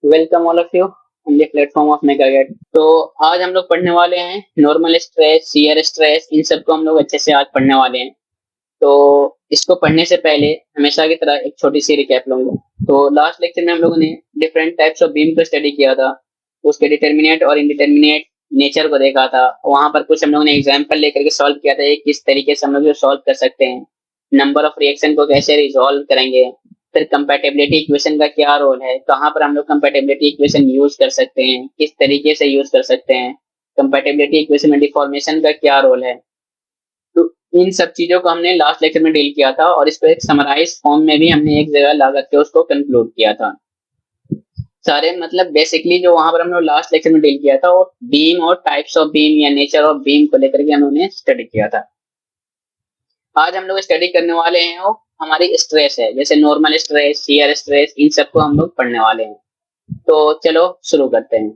Welcome all of you on the platform of Megagate. तो आज हम लोग पढ़ने वाले हैं नॉर्मल स्ट्रेस, शियर स्ट्रेस, इन सबको हम लोग अच्छे से आज पढ़ने वाले हैं। तो इसको पढ़ने से पहले हमेशा की तरह एक छोटी सी रिकैप लूंगा। तो लास्ट लेक्चर में हम लोगों ने डिफरेंट टाइप्स ऑफ बीम को स्टडी किया था, उसके डिटर्मिनेट और इनडिटर्मिनेट नेचर को देखा था। वहां पर कुछ हम लोगों ने एग्जाम्पल लेकर के सॉल्व किया था, ये किस तरीके से हम लोग सॉल्व कर सकते हैं, नंबर ऑफ रिएक्शन को कैसे रिजॉल्व करेंगे, फिर कंपैटिबिलिटी इक्वेशन का क्या रोल है, कहाँ पर हम लोग कंपैटिबिलिटी इक्वेशन यूज कर सकते हैं, किस तरीके से यूज कर सकते हैं, कंपैटिबिलिटी इक्वेशन में डिफॉर्मेशन का क्या रोल है। तो इन सब चीजों को हमने लास्ट लेक्चर में डील किया था और इसको एक समराइज फॉर्म में भी हमने एक जगह ला करके उसको कंक्लूड किया था। सारे मतलब बेसिकली जो वहां पर हम लोग लास्ट लेक्चर में डील किया था वो बीम और टाइप्स ऑफ बीम या नेचर ऑफ बीम को लेकर के हमने स्टडी किया था। आज हम लोग स्टडी करने वाले हैं वो हमारी स्ट्रेस है, जैसे नॉर्मल स्ट्रेस, शियर स्ट्रेस, इन सबको हम लोग पढ़ने वाले हैं। तो चलो शुरू करते हैं।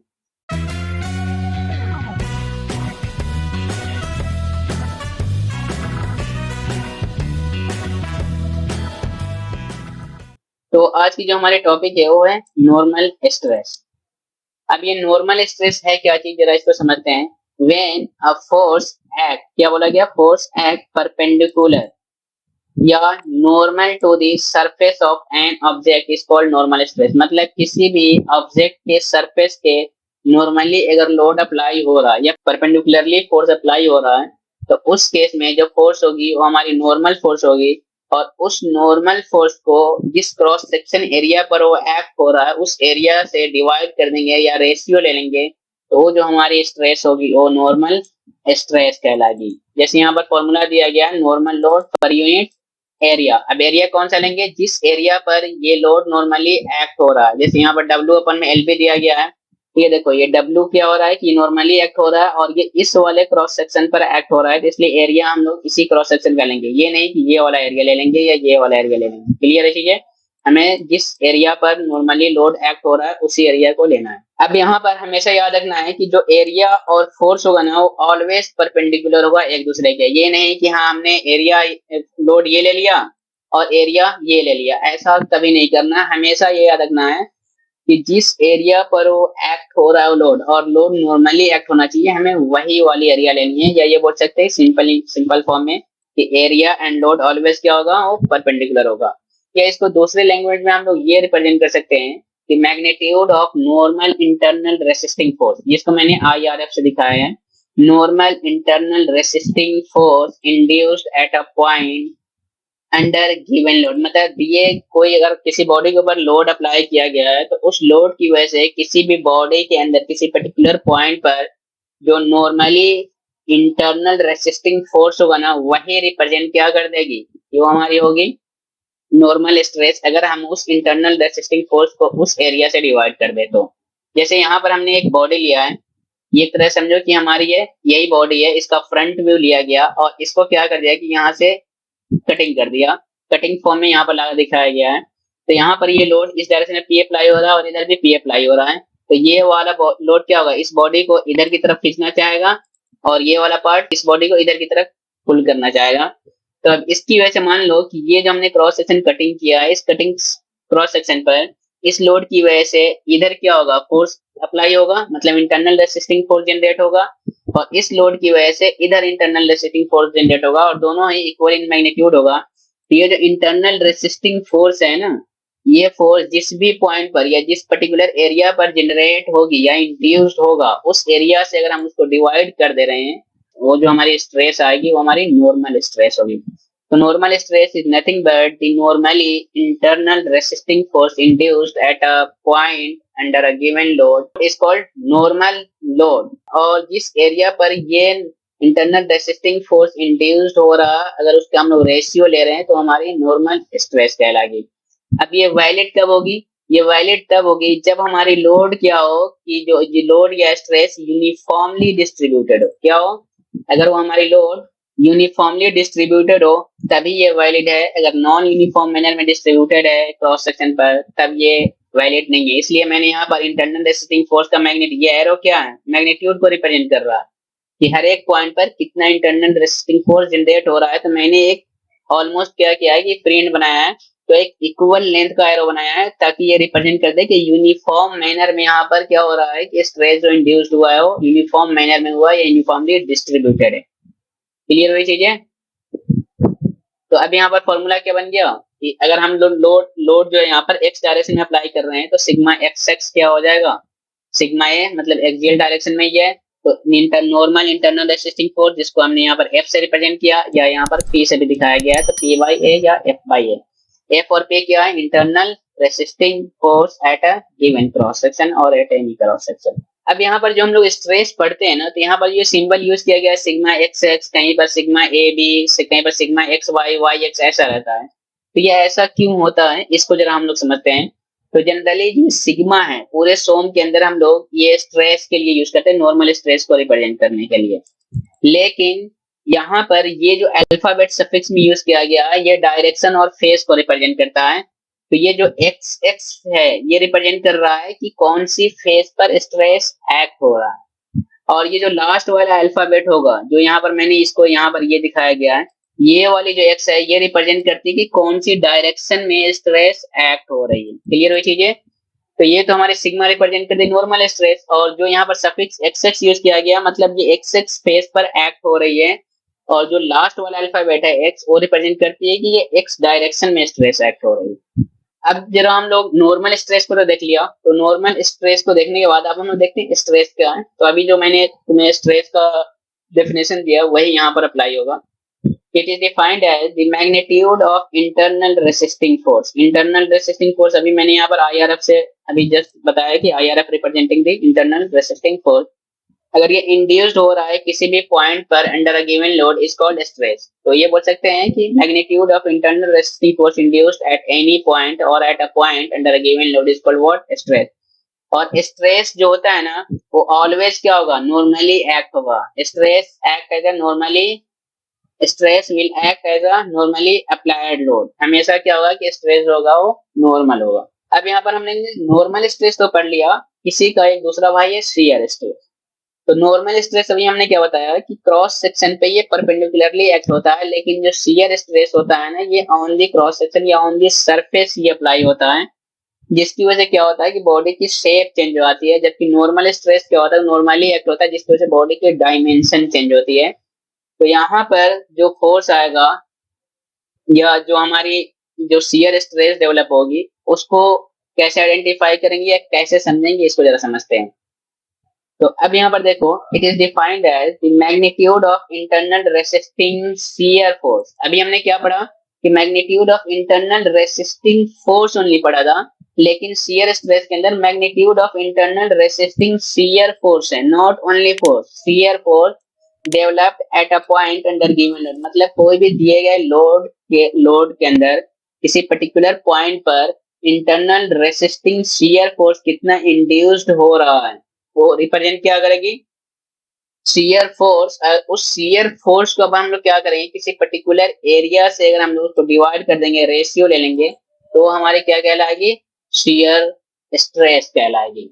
तो आज की जो हमारे टॉपिक है वो है नॉर्मल स्ट्रेस। अब ये नॉर्मल स्ट्रेस है क्या चीज, जरा इसको समझते हैं। व्हेन अ फोर्स एक्ट, क्या बोला गया, फोर्स एक्ट परपेंडिकुलर या normal to the surface of an object is called normal stress. मतलब किसी भी ऑब्जेक्ट के सरफेस के नॉर्मली अगर लोड अप्लाई हो रहा है या परपेंडिकुलरली फोर्स अप्लाई हो रहा है, तो उस केस में जो फोर्स होगी वो हमारी नॉर्मल फोर्स होगी। और उस नॉर्मल फोर्स को जिस क्रॉस सेक्शन एरिया पर वो एक्ट हो रहा है उस एरिया से डिवाइड कर देंगे या रेशियो ले लेंगे, तो वो जो हमारी स्ट्रेस होगी वो नॉर्मल स्ट्रेस कहलाएगी। जैसे यहाँ पर फॉर्मूला दिया गया, normal load per unit area. अब एरिया कौन सा लेंगे, जिस एरिया पर ये लोड नॉर्मली एक्ट हो रहा है। जैसे यहाँ पर डब्ल्यू अपन में एलबी दिया गया है, ये देखो ये डब्ल्यू क्या हो रहा है कि नॉर्मली एक्ट हो रहा है और ये इस वाले क्रॉस सेक्शन पर एक्ट हो रहा है, तो इसलिए एरिया हम लोग इसी क्रॉस सेक्शन का लेंगे, ये नहीं कि ये वाला एरिया ले लेंगे या ये वाला एरिया ले लेंगे। क्लियर है चीजें, हमें जिस एरिया पर नॉर्मली लोड एक्ट हो रहा है उसी एरिया को लेना है। अब यहाँ पर हमेशा याद रखना है कि जो एरिया और फोर्स होगा ना वो ऑलवेज परपेंडिकुलर होगा एक दूसरे के। ये नहीं कि हाँ हमने एरिया लोड ये ले लिया और एरिया ये ले लिया, ऐसा कभी नहीं करना। हमेशा ये याद रखना है कि जिस एरिया पर वो एक्ट हो रहा है लोड, और लोड नॉर्मली एक्ट होना चाहिए, हमें वही वाली एरिया लेनी है। या ये बोल सकते हैं सिंपल फॉर्म में कि एरिया एंड लोड ऑलवेज क्या होगा, वो परपेंडिकुलर होगा। या इसको दूसरे लैंग्वेज में हम लोग ये रिप्रेजेंट कर सकते हैं कि magnitude of normal internal resisting force, जिसको मैंने IRF से दिखाया है, normal internal resisting force induced eight a point under given load. मतलब ये कोई अगर किसी बॉडी के ऊपर लोड अप्लाई किया गया है तो उस लोड की वजह से किसी भी बॉडी के अंदर किसी पर्टिकुलर पॉइंट पर जो नॉर्मली इंटरनल रेसिस्टिंग फोर्स होगा ना वही रिप्रेजेंट क्या कर देगी, जो हमारी होगी नॉर्मल स्ट्रेस, अगर हम उस इंटरनल रेसिस्टिंग फोर्स को उस एरिया से डिवाइड कर दे तो। जैसे यहाँ पर हमने एक बॉडी लिया है, ये तरह समझो कि हमारी ये यही बॉडी है, इसका फ्रंट व्यू लिया गया और इसको क्या कर दिया कि यहाँ से कटिंग कर दिया, कटिंग फॉर्म में यहाँ पर लगा दिखाया गया है। तो यहाँ पर ये लोड इस डायरेक्शन में पी अप्लाई हो रहा है और इधर भी पी अप्लाई हो रहा है, तो ये वाला लोड क्या होगा, इस बॉडी को इधर की तरफ खींचना चाहेगा और ये वाला पार्ट इस बॉडी को इधर की तरफ पुल करना चाहेगा। तो अब इसकी वजह से मान लो कि ये जो हमने क्रॉस सेक्शन कटिंग किया है, इस कटिंग क्रॉस सेक्शन पर इस लोड की वजह से इधर क्या होगा, फोर्स अप्लाई होगा, मतलब इंटरनल रेसिस्टिंग फोर्स जनरेट होगा, और इस लोड की वजह से इधर इंटरनल रेसिस्टिंग फोर्स जनरेट होगा और दोनों ही इक्वल इन मैग्नीट्यूड होगा। तो ये जो इंटरनल रेसिस्टिंग फोर्स है ना, ये फोर्स जिस भी पॉइंट पर या जिस पर्टिकुलर एरिया पर जनरेट होगी या इंड्यूस्ड होगा, उस एरिया से अगर हम उसको डिवाइड कर दे रहे हैं, वो जो हमारी स्ट्रेस आएगी वो हमारी नॉर्मल स्ट्रेस होगी। तो normal stress is nothing but the normally internal resisting force induced eight a point under a given load is called normal load. और जिस एरिया पर ये इंटरनल रेसिस्टिंग फोर्स इंड्यूस्ड हो रहा, अगर उसका हम लोग रेशियो ले रहे हैं तो हमारी नॉर्मल स्ट्रेस कहलाएगी। अब ये वैलिड कब होगी, ये वैलिड तब होगी जब हमारी लोड क्या हो कि जो लोड या स्ट्रेस यूनिफॉर्मली डिस्ट्रीब्यूटेड हो। क्या हो, अगर वो हमारी लोड यूनिफॉर्मली डिस्ट्रीब्यूटेड हो तभी ये वैलिड है। अगर नॉन यूनिफॉर्म मैनर में डिस्ट्रीब्यूटेड है क्रॉस सेक्शन पर तब ये वैलिड नहीं है। इसलिए मैंने यहाँ पर इंटरनल रेसिस्टिंग फोर्स का मैग्नीट्यूड, ये एरो क्या है, मैग्नीट्यूड को रिप्रेजेंट कर रहा है कि हर एक पॉइंट पर कितना इंटरनल रेसिस्टिंग फोर्स जनरेट हो रहा है। तो मैंने एक ऑलमोस्ट क्या किया है कि प्रिंट बनाया है तो एक इक्वल लेंथ का एरो बनाया है ताकि ये रिप्रेजेंट कर दे कि यूनिफॉर्म मैनर में यहाँ पर क्या हो रहा है कि स्ट्रेस जो इंड्यूस्ड हुआ है वो यूनिफॉर्म मैनर में हुआ है या यूनिफॉर्मली डिस्ट्रीब्यूटेड है। क्लियर हुई चीजें? तो अब यहाँ पर फॉर्मूला क्या बन गया कि अगर हम लोड लोड जो है यहाँ पर एक्स डायरेक्शन में अप्लाई कर रहे हैं तो सिग्मा एक्स एक्स क्या हो जाएगा, सिग्मा ए मतलब एक्सियल डायरेक्शन में ही है, तो नॉर्मल इंटरनल रेसिस्टिंग फोर्स जिसको हमने यहाँ पर एफ से रिप्रेजेंट किया या यहाँ पर पी से भी दिखाया गया है, तो पी बाई ए या एफ बाई ए। एफ और पी क्या है, internal resisting force at a given cross section और एट एनी क्रॉस सेक्शन। अब यहाँ पर जो हम लोग स्ट्रेस पढ़ते हैं ना, तो यहाँ पर ये सिंबल यूज किया गया है सिग्मा एक्स एक्स, कहीं पर सिग्मा ए बी, कहीं पर sigma x y y x ऐसा रहता है। तो ये ऐसा क्यों होता है इसको जरा हम लोग समझते हैं। तो जनरली जो सिग्मा है पूरे सोम के अंदर हम लोग ये स्ट्रेस के लिए यूज करते हैं, नॉर्मल स्ट्रेस को रिप्रेजेंट करने के लिए। लेकिन यहाँ पर ये जो अल्फाबेट सफिक्स में यूज किया गया है ये डायरेक्शन और फेस को रिप्रेजेंट करता है। तो ये जो एक्स एक्स है ये रिप्रेजेंट कर रहा है कि कौन सी फेस पर स्ट्रेस एक्ट हो रहा है, और ये जो लास्ट वाला अल्फाबेट होगा जो यहाँ पर मैंने इसको यहाँ पर ये दिखाया गया है, ये वाली जो एक्स है ये रिप्रेजेंट करती है कि कौन सी डायरेक्शन में स्ट्रेस एक्ट हो रही है। क्लियर हुई चीजें? तो ये तो हमारे सिग्मा रिप्रेजेंट करती है नॉर्मल स्ट्रेस, और जो यहाँ पर सफिक्स एक्स एक्स यूज किया गया मतलब ये एक्स एक्स फेस पर एक्ट हो रही है, और जो लास्ट वाला अल्फाबेट है एक्स वो रिप्रेजेंट करती है कि ये एक्स डायरेक्शन में स्ट्रेस एक्ट हो रही है। अब जरा हम लोग नॉर्मल स्ट्रेस को तो देख लिया, तो नॉर्मल स्ट्रेस को देखने के बाद अब हम लोग देखते हैं स्ट्रेस क्या है। तो अभी जो मैंने तुम्हें स्ट्रेस का डेफिनेशन दिया वही यहाँ पर अप्लाई होगा। It is defined as the magnitude of internal resisting force. Internal resisting force अभी मैंने यहाँ पर आईआरएफ से अभी जस्ट बताया कि IRF representing the internal resisting force. अगर ये इंड्यूस्ड हो रहा है किसी भी पॉइंट पर under a given load is called stress. तो ये बोल सकते हैं कि magnitude of internal resisting force induced at any point और at a point under a given load is called what, stress. और स्ट्रेस जो होता है ना वो ऑलवेज क्या होगा, नॉर्मली एक्ट होगा। Stress act as a normally, stress will act as a normally applied load. हमेशा क्या होगा कि स्ट्रेस होगा वो नॉर्मल होगा। अब यहाँ पर हमने नॉर्मल स्ट्रेस तो पढ़ लिया, किसी का एक दूसरा भाई है शियर स्ट्रेस। तो नॉर्मल स्ट्रेस अभी हमने क्या बताया कि क्रॉस सेक्शन पे ये परपेंडिकुलरली एक्ट होता है, लेकिन जो शियर स्ट्रेस होता है ना ये ऑन दी क्रॉस सेक्शन या ऑन दी सरफेस ये अप्लाई होता है, जिसकी वजह से क्या होता है कि बॉडी की शेप चेंज हो जाती है। जबकि नॉर्मल स्ट्रेस क्या होता है, नॉर्मली एक्ट होता है जिसकी वजह से बॉडी की डायमेंशन चेंज होती है। तो यहाँ पर जो फोर्स आएगा या जो हमारी जो शियर स्ट्रेस डेवलप होगी उसको कैसे आइडेंटिफाई करेंगे या कैसे समझेंगे इसको जरा समझते हैं। तो अब यहाँ पर देखो, it is defined as the magnitude of internal resisting shear force. अभी हमने क्या पढ़ा कि magnitude of internal resisting force only पढ़ा था, लेकिन शियर स्ट्रेस के अंदर magnitude of internal resisting shear force है, not only force, shear force developed at a point under given load. मतलब कोई भी दिए गए लोड के अंदर किसी पर्टिकुलर पॉइंट पर इंटरनल रेसिस्टिंग शियर फोर्स कितना इंड्यूस्ड हो रहा है वो रिप्रेजेंट क्या करेगी, शियर फोर्स। उस शियर फोर्स को अब हम लोग क्या करेंगे किसी पर्टिकुलर एरिया से अगर हम लोग उसको डिवाइड कर देंगे, रेशियो ले लेंगे, तो हमारी क्या कहलाएगी, शियर स्ट्रेस कहलाएगी।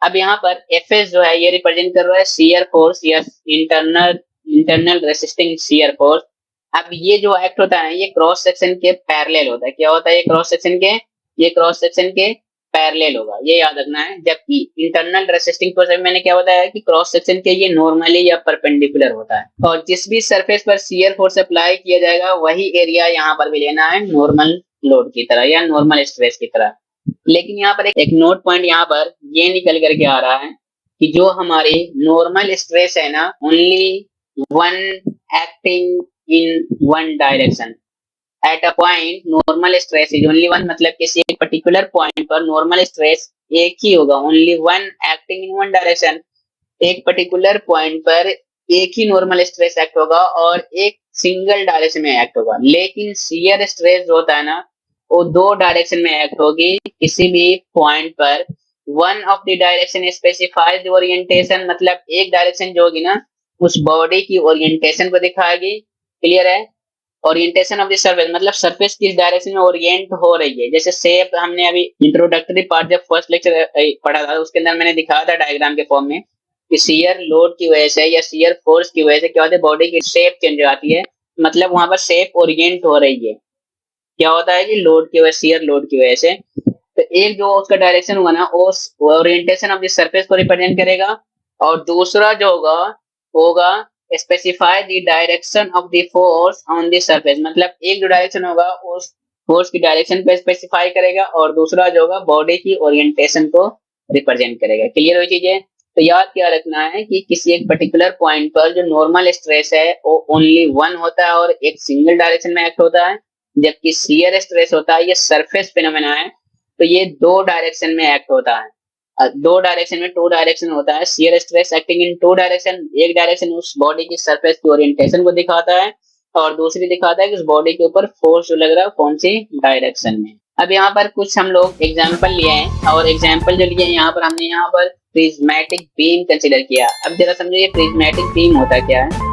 अब यहाँ पर एफएस जो है ये रिप्रेजेंट कर रहा है शियर फोर्स या इंटरनल रेसिस्टिंग शियर फोर्स। अब ये जो एक्ट होता है ये क्रॉस सेक्शन के पैरेलल होता है। क्या होता है ये क्रॉस सेक्शन के, ये क्रॉस सेक्शन के पैरेलल होगा, ये याद रखना है। जबकि इंटरनल रेसिस्टिंग फोर्स मैंने क्या बताया कि क्रॉस सेक्शन के ये नॉर्मली या परपेंडिकुलर होता है, और जिस भी सरफेस पर शियर फोर्स अप्लाई किया जाएगा वही एरिया यहाँ पर भी लेना है नॉर्मल लोड की तरह या नॉर्मल स्ट्रेस की तरह। लेकिन यहाँ पर एक नोट पॉइंट यहाँ पर ये निकल करके आ रहा है कि जो हमारी नॉर्मल स्ट्रेस है ना, only one acting in one direction at a point, normal stress is only one. मतलब किसी एक पर्टिकुलर पॉइंट पर नॉर्मल स्ट्रेस एक ही होगा, only one acting in one direction. एक पर्टिकुलर पॉइंट पर एक ही नॉर्मल स्ट्रेस एक्ट होगा और एक सिंगल डायरेक्शन में एक्ट होगा। लेकिन शियर स्ट्रेस जो होता है ना वो दो डायरेक्शन में एक्ट होगी किसी भी पॉइंट पर। One of the direction specifies the orientation, मतलब एक डायरेक्शन जो होगी ना उस बॉडी की ओरिएंटेशन को दिखाएगी। क्लियर है? ओरिएंटेशन ऑफ द सरफेस मतलब सरफेस किस डायरेक्शन में ओरिएंट हो रही है। जैसे शेप हमने अभी इंट्रोडक्टरी पार्ट जब फर्स्ट लेक्चर पढ़ा था उसके अंदर मैंने दिखाया था डायग्राम के फॉर्म में कि शियर लोड की वजह से या शियर फोर्स की वजह से क्या होता है, बॉडी की शेप चेंज हो जाती है, मतलब वहां पर शेप ओरिएंट हो रही है। क्या होता है कि लोड की वजह, शियर लोड की वजह से। तो एक जो उसका डायरेक्शन होगा ना, वो ओरिएंटेशन ऑफ द सरफेस को रिप्रेजेंट करेगा, और दूसरा जो होगा होगा specify the direction of the force on the surface. मतलब एक जो डायरेक्शन होगा उस फोर्स की डायरेक्शन को स्पेसिफाई करेगा, और दूसरा जो होगा बॉडी की ओरिएंटेशन को रिप्रेजेंट करेगा। क्लियर हुई चीजें? तो याद क्या रखना है कि किसी एक पर्टिकुलर पॉइंट पर जो नॉर्मल स्ट्रेस है वो ओनली वन होता है और एक सिंगल डायरेक्शन में एक्ट होता है, जबकि शियर स्ट्रेस होता है, ये सरफेस फिनोमेना है, तो ये दो डायरेक्शन में एक्ट होता है। दो डायरेक्शन में, टू डायरेक्शन होता है। Shear stress acting in two direction, एक डायरेक्शन उस बॉडी की सरफेस की ओरिएंटेशन को दिखाता है, और दूसरी दिखाता है कि उस बॉडी के ऊपर फोर्स जो लग रहा है कौन सी डायरेक्शन में। अब यहाँ पर कुछ हम लोग एग्जाम्पल लिए हैं, और एग्जाम्पल जो लिए हैं यहाँ पर हमने यहाँ पर प्रिज्मेटिक बीम कंसिडर किया। अब जरा समझो ये प्रिज्मेटिक बीम होता क्या है।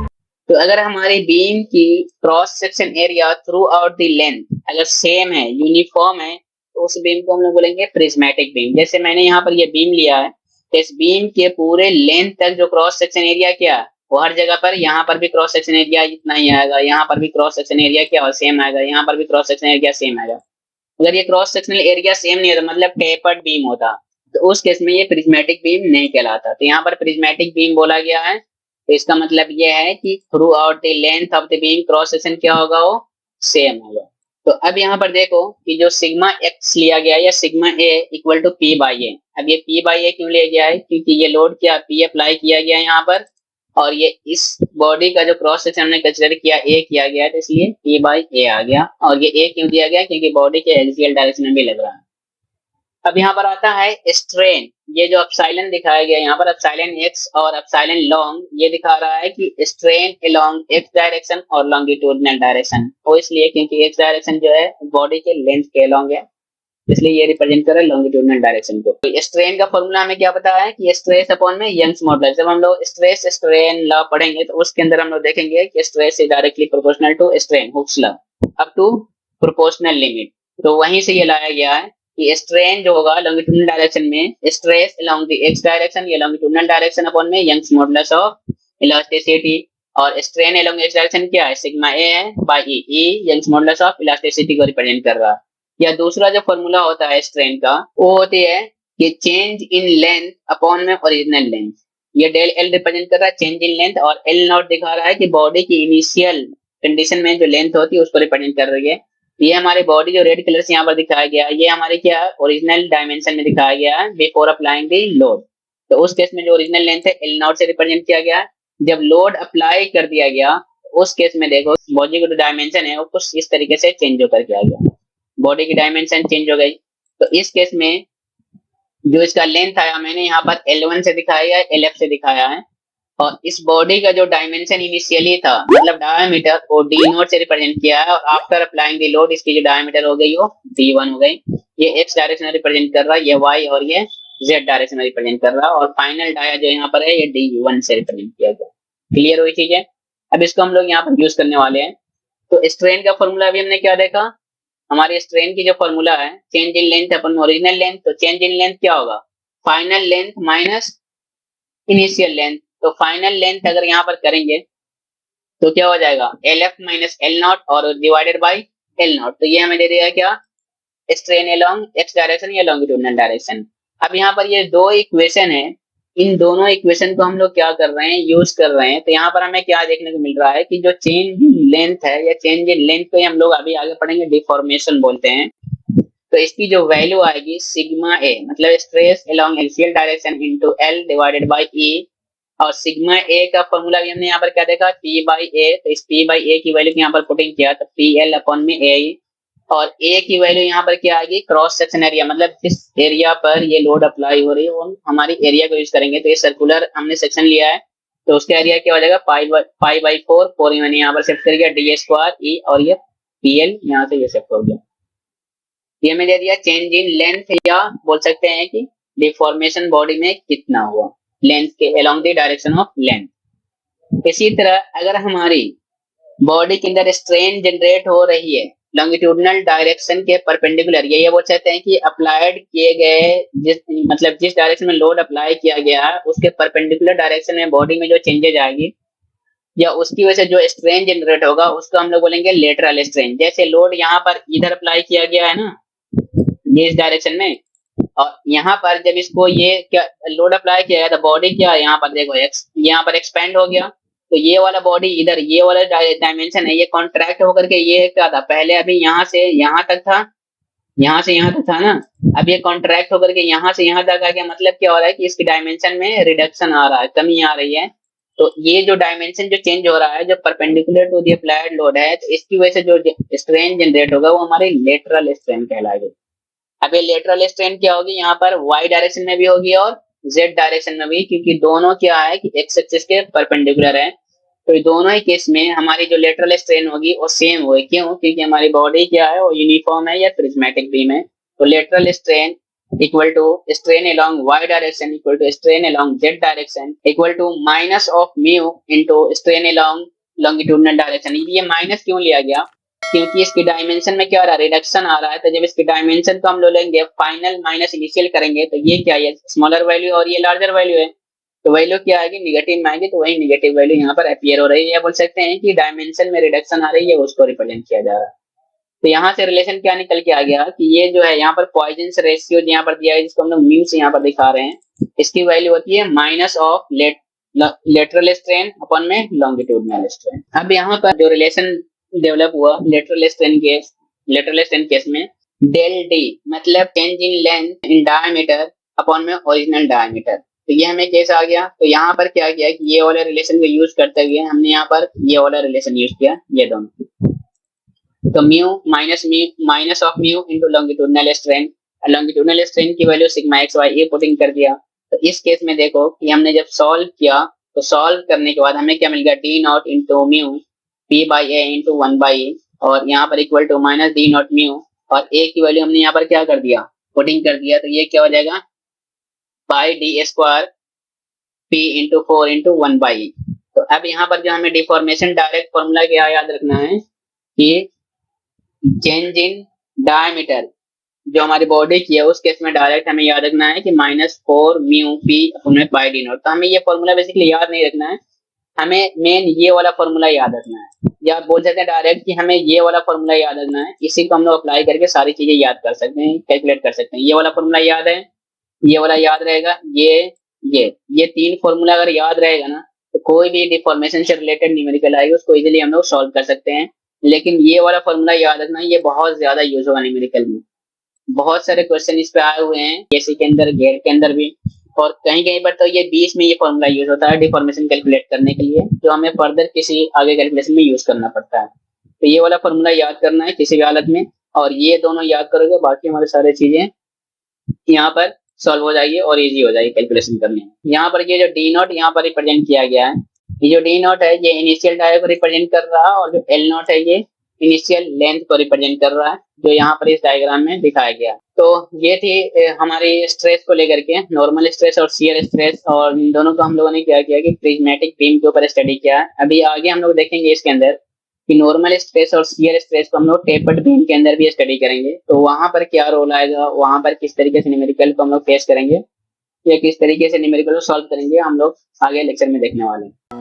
तो अगर हमारी बीम की cross section area through out the length अगर सेम है, यूनिफॉर्म है, तो उस बीम को हम लोग बोलेंगे प्रिज्मेटिक बीम। जैसे मैंने यहाँ पर ये बीम लिया है, तो इस बीम के पूरे लेंथ तक जो क्रॉस सेक्शन एरिया क्या, वो हर जगह पर, यहाँ पर भी क्रॉस सेक्शन एरिया इतना ही आएगा, यहाँ पर भी क्रॉस सेक्शन एरिया क्या और सेम आएगा, यहाँ पर भी क्रॉस सेक्शन एरिया सेम आएगा। अगर ये क्रॉस सेक्शनल एरिया सेम नहीं होता, मतलब टेपर्ड बीम होता, तो उस केस में ये प्रिज्मेटिक बीम नहीं कहलाता। तो यहाँ पर प्रिज्मेटिक बीम बोला गया है, तो इसका मतलब ये है कि through out the length of the beam cross section क्या होगा, वो सेम होगा। तो अब यहाँ पर देखो कि जो सिग्मा एक्स लिया गया या sigma A equal to P by A. अब ये पी बाई ए क्यों लिया गया है, क्योंकि ये लोड क्या पी अप्लाई किया गया है यहाँ पर, और ये इस बॉडी का जो क्रॉस सेक्शन हमने कंसीडर किया ए किया गया है, तो इसलिए पी बाई ए आ गया। और ये ए क्यों दिया गया, क्योंकि बॉडी के एक्सियल डायरेक्शन में भी लग रहा है। अब यहाँ पर आता है स्ट्रेन। ये जो एप्सिलॉन दिखाया गया यहाँ पर, एप्सिलॉन एक्स और एप्सिलॉन लॉन्ग, ये दिखा रहा है कि स्ट्रेन अलोंग एक्स डायरेक्शन और लॉन्गिट्यूडनल डायरेक्शन। वो इसलिए क्योंकि एक्स डायरेक्शन जो है बॉडी के लेंथ के अलोंग है, इसलिए ये रिप्रेजेंट कर रहा है लॉन्गिट्यूडनल डायरेक्शन को। तो स्ट्रेन का फॉर्मूला हमें क्या पता है कि स्ट्रेस अपॉन में यंग्स मॉडुलस। जब हम लोग स्ट्रेस स्ट्रेन लॉ पढ़ेंगे तो उसके अंदर हम लोग देखेंगे कि stress is directly proportional to strain, Hooke's law, up to proportional limit. तो वहीं से ये लाया गया है कि स्ट्रेन जो होगा लॉन्गिट्यूडनल डायरेक्शन में, stress along the x direction या लॉन्गिट्यूडनल डायरेक्शन अपॉन में यंग्स मॉडुलस ऑफ इलास्टिसिटी, और स्ट्रेन अलोंग एक्स डायरेक्शन क्या है, सिग्मा ए है by E, E Young's modulus of elasticity को रिप्रेजेंट कर रहा है। या दूसरा जो फॉर्मूला होता है स्ट्रेन का, वो होती है कि चेंज इन लेंथ अपॉन में ओरिजिनल लेंथ। ये डेल एल रिप्रेजेंट कर रहा है चेंज इन लेंथ, और एल नॉट दिखा रहा है कि बॉडी की इनिशियल कंडीशन में जो लेंथ होती है उसको रिप्रेजेंट कर रही है। ये हमारी बॉडी जो रेड कलर से यहाँ पर दिखाया गया है, ये हमारे क्या ओरिजिनल डायमेंशन में दिखाया गया है बिफोर अप्लाइंग द लोड। तो उस केस में जो ओरिजिनल लेंथ है एल नॉट से रिप्रेजेंट किया गया। जब लोड अप्लाई कर दिया गया उस केस में देखो बॉडी का जो डायमेंशन है वो कुछ इस तरीके से चेंज होकर के आ गया, बॉडी की डायमेंशन चेंज हो गई। तो इस केस में जो इसका लेंथ आया मैंने यहाँ पर L1 से दिखाया है, LF से दिखाया है, और इस बॉडी का जो डायमेंशन इनिशियली था मतलब डायमीटर, वो D नोट से रिप्रेजेंट किया है, और आफ्टर अप्लाइंग द लोड इसकी जो डायमीटर हो गई वो D1 हो गई। ये x डायरेक्शन में रिप्रेजेंट कर रहा है, ये y, और ये z डायरेक्शन में रिप्रेजेंट कर रहा है, और फाइनल डाया जो यहाँ पर है ये D1 से रिप्रेजेंट किया गया। क्लियर हुई चीजें? अब इसको हम लोग यहाँ पर यूज करने वाले हैं। तो स्ट्रेन का फॉर्मूला अभी हमने क्या देखा, हमारी स्ट्रेन की जो फॉर्मूला है change in length upon original length. तो चेंज इन लेंथ क्या होगा, final length minus initial length. तो फाइनल लेंथ अगर यहाँ पर करेंगे तो क्या हो जाएगा, L F minus L not और डिवाइडेड बाई एल नॉट। तो ये हमें दे देगा क्या, स्ट्रेन अलोंग एक्स डायरेक्शन या लॉन्गिट्यूडनल डायरेक्शन। अब यहाँ पर ये दो इक्वेशन है, इन दोनों इक्वेशन को हम लोग क्या कर रहे हैं, यूज कर रहे हैं। तो यहाँ पर हमें क्या देखने को मिल रहा है कि जो चेंज इन लेंथ है या चेंज इन लेंथ को हम लोग अभी आगे पढ़ेंगे डिफॉर्मेशन बोलते हैं। तो इसकी जो वैल्यू आएगी सिग्मा ए, मतलब stress along axial direction into L divided by E, और सिग्मा ए का फॉर्मूला भी हमने यहाँ पर क्या देखा, पी बाई ए। तो इस पी बाई ए की वैल्यू यहाँ पर पुटिंग किया तो पी एल अपॉन में ए, और ए की वैल्यू यहाँ पर क्या आएगी, क्रॉस सेक्शन एरिया, मतलब जिस एरिया पर ये लोड अप्लाई हो रही है वो हमारी एरिया को यूज करेंगे। तो ये सर्कुलर हमने सेक्शन लिया है, तो उसका एरिया क्या हो जाएगा, पाई बाई फोर मैंने यहाँ पर शिफ्ट कर दिया डी स्क्वायर ई, और ये पी एल यहाँ से ये शिफ्ट हो गया। ये हमें दे दिया चेंज इन लेंथ, या बोल सकते हैं कि डिफॉर्मेशन बॉडी में कितना हुआ लेंथ के along the direction of length. इसी तरह अगर हमारी बॉडी के अंदर स्ट्रेन जनरेट हो रही है लॉन्गिट्यूडनल डायरेक्शन के परपेंडिकुलर, ये बोल सकते हैं कि अप्लाइड किए गए जिस डायरेक्शन में लोड अप्लाई किया गया है उसके परपेंडिकुलर डायरेक्शन में बॉडी में जो चेंजेज आएगी, या उसकी वजह से जो स्ट्रेन जनरेट होगा उसको हम लोग बोलेंगे लेटरल स्ट्रेन। जैसे लोड यहाँ पर इधर अप्लाई किया गया है ना, ये इस डायरेक्शन में, और यहाँ पर जब इसको ये क्या लोड अप्लाई किया गया तो बॉडी क्या है, यहाँ पर देखो एक्स, यहाँ पर एक्सपेंड हो गया, तो ये वाला बॉडी इधर ये वाला डायमेंशन है, ये कॉन्ट्रैक्ट होकर के ये क्या था, पहले अभी यहाँ से यहाँ तक था, यहाँ से यहाँ तक था ना, अब ये कॉन्ट्रैक्ट होकर के यहाँ से यहाँ तक आ गया। मतलब क्या हो रहा है कि इसकी डायमेंशन में रिडक्शन आ रहा है, कमी आ रही है। तो ये जो डायमेंशन जो चेंज हो रहा है, जो perpendicular to the applied load है, तो इसकी वजह से जो स्ट्रेन जनरेट होगा वो हमारी लेटरल स्ट्रेन कहलाएगी। अब ये लेटरल स्ट्रेन क्या होगी, यहाँ पर वाई डायरेक्शन में भी होगी और जेड डायरेक्शन में भी, क्योंकि दोनों क्या है कि एक्स एक्सिस के परपेंडिकुलर है। तो ये दोनों ही केस में हमारी जो लेटरल स्ट्रेन होगी वो सेम होगी। क्यों? क्योंकि हमारी बॉडी क्या है, वो यूनिफॉर्म है या प्रिज्मेटिक बीम है। तो lateral strain equal to strain along y direction equal to strain along z direction equal to minus of mu into strain along longitudinal direction. ये माइनस क्यों लिया गया? क्योंकि इसकी डायमेंशन में क्या आ रहा है, रिडक्शन आ रहा है। तो जब इसकी डायमेंशन को हम लोग लेंगे फाइनल माइनस इनिशियल करेंगे, तो ये क्या है, स्मॉलर वैल्यू और ये लार्जर वैल्यू है, तो वैल्यू क्या आएगी, निगेटिव में आएगी। तो वही निगेटिव वैल्यू यहाँ पर अपीयर हो रही है, या बोल सकते हैं कि डायमेंशन में रिडक्शन आ रही है, उसको रिप्रेजेंट किया जा रहा है। तो यहाँ से रिलेशन क्या निकल के आ गया कि ये जो है यहाँ पर पॉइजन रेशियो यहाँ पर दिया है, जिसको हम लोग म्यू से यहाँ पर दिखा रहे हैं, इसकी वैल्यू होती है minus of lateral strain upon में लॉन्गिट्यूडिनल स्ट्रेन। अब यहाँ पर जो रिलेशन डेवलप हुआ लेटरल स्ट्रेन केस में, डेल डी मतलब change in length in diameter upon में ओरिजिनल डायमीटर। तो ये हमें केस आ गया। तो यहाँ पर क्या किया कि ये वाले रिलेशन को यूज करते हुए हमने यहाँ पर ये वाला रिलेशन यूज किया, ये दोनों। तो minus of mu into longitudinal strain की वैल्यू सिग्मा एक्स वाई ये पुटिंग कर दिया। तो इस केस में देखो कि हमने जब सॉल्व किया, तो सॉल्व करने के बाद हमें क्या मिल गया, D not into mu P by A into 1/a, और यहाँ पर equal to minus D not mu, और ए की वैल्यू हमने यहाँ पर क्या कर दिया, पुटिंग कर दिया। तो ये क्या हो जाएगा, by D square P into 4 into 1/e। तो अब यहाँ पर जो हमें डिफॉर्मेशन डायरेक्ट फॉर्मूला क्या याद रखना है कि चेंज इन डायमीटर जो हमारी बॉडी की है उस केस में डायरेक्ट हमें याद रखना है कि -4 mu P upon pi D not. तो हमें ये फॉर्मूला बेसिकली याद नहीं रखना है, हमें मेन ये वाला फॉर्मूला याद रखना है, या आप बोल सकते हैं डायरेक्ट कि हमें ये वाला फॉर्मूला याद रखना है। इसी को हम लोग अप्लाई करके सारी चीजें याद कर सकते हैं, कैलकुलेट कर सकते हैं। ये वाला फॉर्मूला याद है, ये वाला याद रहेगा, ये तीन फॉर्मूला अगर याद रहेगा ना, तो कोई भी डिफॉर्मेशन से रिलेटेड न्यूमेरिकल आएगी उसको इजीली हम लोग सॉल्व कर सकते हैं। लेकिन ये वाला फॉर्मूला याद रखना, ये बहुत ज्यादा यूज होगा न्यूमेरिकल में। बहुत सारे क्वेश्चन इस पे आए हुए हैं, केसी के अंदर, गेट के अंदर भी, और कहीं कहीं पर तो ये बीच में ये फॉर्मूला यूज होता है डिफॉर्मेशन कैलकुलेट करने के लिए, जो हमें फर्दर किसी आगे कैलकुलेशन में यूज करना पड़ता है। तो ये वाला फॉर्मूला याद करना है किसी भी हालत में, और ये दोनों याद करोगे बाकी हमारे सारे चीजें यहाँ पर सॉल्व हो जाएगी और इजी हो जाएगी कैलकुलेशन करने में। यहाँ पर ये जो डी नॉट यहाँ पर रिप्रेजेंट किया गया है, ये जो डी नॉट है ये इनिशियल डायरेक्ट को रिप्रेजेंट कर रहा है, और जो एल नॉट है ये इनिशियल लेंथ को रिप्रेजेंट कर रहा है, जो यहाँ पर इस डायग्राम में दिखाया गया। तो ये थी हमारी स्ट्रेस को लेकर के, नॉर्मल स्ट्रेस और शियर स्ट्रेस, और इन दोनों को हम लोगों ने क्या किया कि प्रिज्मेटिक बीम के ऊपर स्टडी किया। अभी आगे हम लोग देखेंगे इसके अंदर कि नॉर्मल स्ट्रेस और शियर स्ट्रेस को हम लोग टेपर्ड बीम के अंदर भी स्टडी करेंगे। तो वहां पर क्या रोल आएगा, वहां पर किस तरीके से न्यूमेरिकल को हम लोग फेस करेंगे, या किस तरीके से न्यूमेरिकल को सॉल्व करेंगे, हम लोग आगे लेक्चर में देखने वाले हैं।